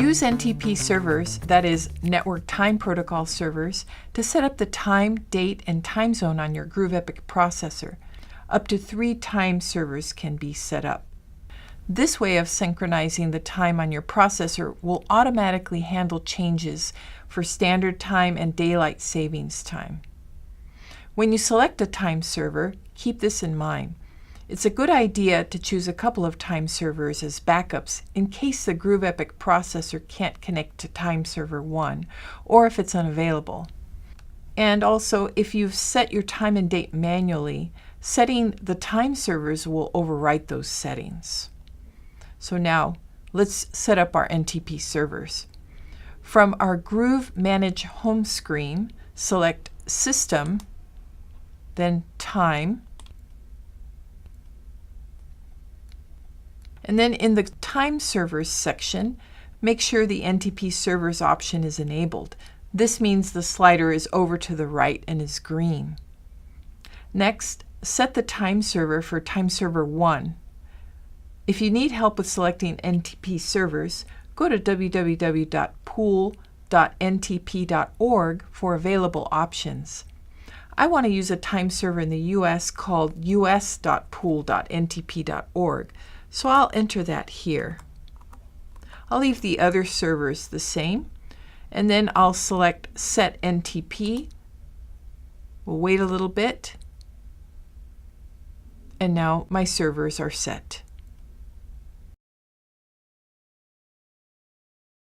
Use NTP servers, that is, Network Time Protocol servers, to set up the time, date, and time zone on your Groov Epic processor. Up to 3 time servers can be set up. This way of synchronizing the time on your processor will automatically handle changes for standard time and daylight savings time. When you select a time server, keep this in mind. It's a good idea to choose a couple of time servers as backups in case the Groov Epic processor can't connect to time server 1 or if it's unavailable. And also, if you've set your time and date manually, setting the time servers will overwrite those settings. So now, let's set up our NTP servers. From our Groov Manage home screen, select System, then Time, and then in the Time Servers section, make sure the NTP Servers option is enabled. This means the slider is over to the right and is green. Next, set the time server for time server 1. If you need help with selecting NTP servers, go to www.pool.ntp.org for available options. I want to use a time server in the U.S. called us.pool.ntp.org, so I'll enter that here. I'll leave the other servers the same, and then I'll select Set NTP. We'll wait a little bit, and now my servers are set.